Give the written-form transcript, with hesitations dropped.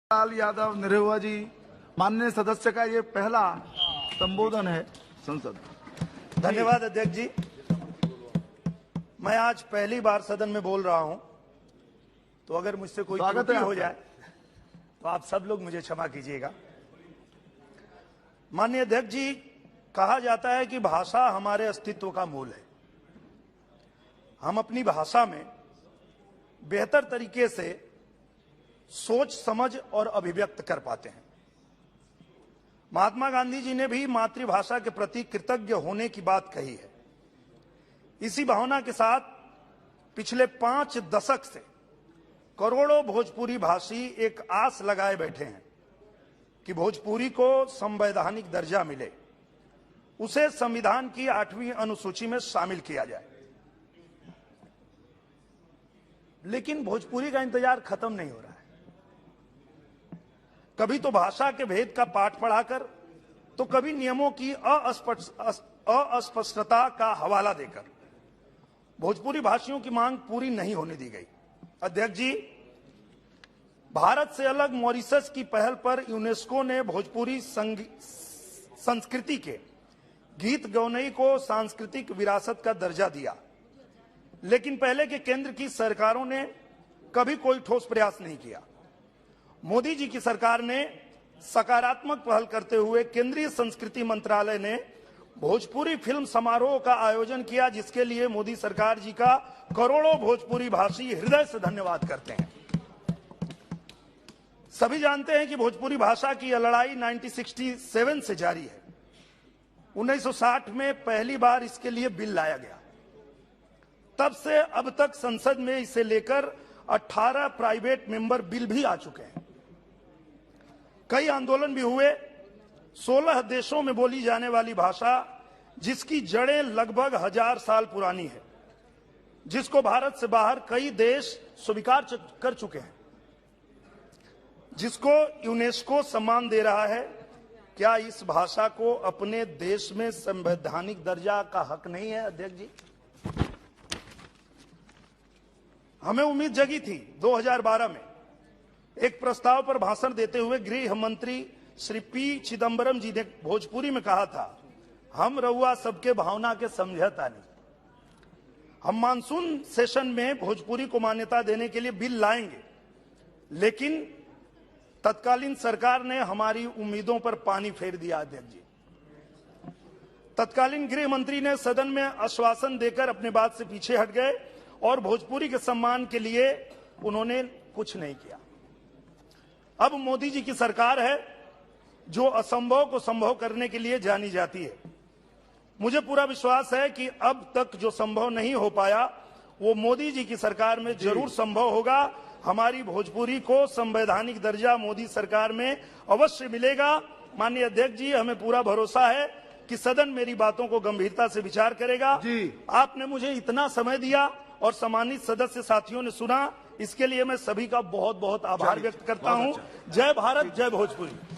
लाल यादव निरहुआ जी, माननीय सदस्य का ये पहला संबोधन है संसद। धन्यवाद अध्यक्ष जी। मैं आज पहली बार सदन में बोल रहा हूं, तो अगर मुझसे कोई त्रुटि हो जाए तो आप सब लोग मुझे क्षमा कीजिएगा। माननीय अध्यक्ष जी, कहा जाता है कि भाषा हमारे अस्तित्व का मूल है। हम अपनी भाषा में बेहतर तरीके से सोच समझ और अभिव्यक्त कर पाते हैं। महात्मा गांधी जी ने भी मातृभाषा के प्रति कृतज्ञ होने की बात कही है। इसी भावना के साथ पिछले 5 दशक से करोड़ों भोजपुरी भाषी एक आस लगाए बैठे हैं कि भोजपुरी को संवैधानिक दर्जा मिले, उसे संविधान की 8वीं अनुसूची में शामिल किया जाए। लेकिन भोजपुरी का इंतजार खत्म नहीं हो रहा है। कभी तो भाषा के भेद का पाठ पढ़ाकर, तो कभी नियमों की अस्पष्टता का हवाला देकर भोजपुरी भाषियों की मांग पूरी नहीं होने दी गई। अध्यक्ष जी, भारत से अलग मॉरिशस की पहल पर यूनेस्को ने भोजपुरी संस्कृति के गीत गौनई को सांस्कृतिक विरासत का दर्जा दिया, लेकिन पहले के केंद्र की सरकारों ने कभी कोई ठोस प्रयास नहीं किया। मोदी जी की सरकार ने सकारात्मक पहल करते हुए केंद्रीय संस्कृति मंत्रालय ने भोजपुरी फिल्म समारोह का आयोजन किया, जिसके लिए मोदी सरकार जी का करोड़ों भोजपुरी भाषी हृदय से धन्यवाद करते हैं। सभी जानते हैं कि भोजपुरी भाषा की यह लड़ाई 1967 से जारी है। 1960 में पहली बार इसके लिए बिल लाया गया। तब से अब तक संसद में इसे लेकर 18 प्राइवेट मेंबर बिल भी आ चुके हैं। कई आंदोलन भी हुए। 16 देशों में बोली जाने वाली भाषा, जिसकी जड़ें लगभग 1000 साल पुरानी है, जिसको भारत से बाहर कई देश स्वीकार कर चुके हैं, जिसको यूनेस्को सम्मान दे रहा है, क्या इस भाषा को अपने देश में संवैधानिक दर्जा का हक नहीं है? अध्यक्ष जी, हमें उम्मीद जगी थी 2012 में एक प्रस्ताव पर भाषण देते हुए गृह मंत्री श्री पी चिदंबरम जी ने भोजपुरी में कहा था, हम रउआ सबके भावना के समझता नहीं। हम मानसून सेशन में भोजपुरी को मान्यता देने के लिए बिल लाएंगे, लेकिन तत्कालीन सरकार ने हमारी उम्मीदों पर पानी फेर दिया। अध्यक्ष जी, तत्कालीन गृह मंत्री ने सदन में आश्वासन देकर अपने बात से पीछे हट गए और भोजपुरी के सम्मान के लिए उन्होंने कुछ नहीं किया। अब मोदी जी की सरकार है जो असंभव को संभव करने के लिए जानी जाती है। मुझे पूरा विश्वास है कि अब तक जो संभव नहीं हो पाया वो मोदी जी की सरकार में जरूर संभव होगा। हमारी भोजपुरी को संवैधानिक दर्जा मोदी सरकार में अवश्य मिलेगा। माननीय अध्यक्ष जी, हमें पूरा भरोसा है कि सदन मेरी बातों को गंभीरता से विचार करेगा। आपने मुझे इतना समय दिया और सम्मानित सदस्य साथियों ने सुना, इसके लिए मैं सभी का बहुत बहुत आभार व्यक्त करता हूं। जय भारत, जय भोजपुरी।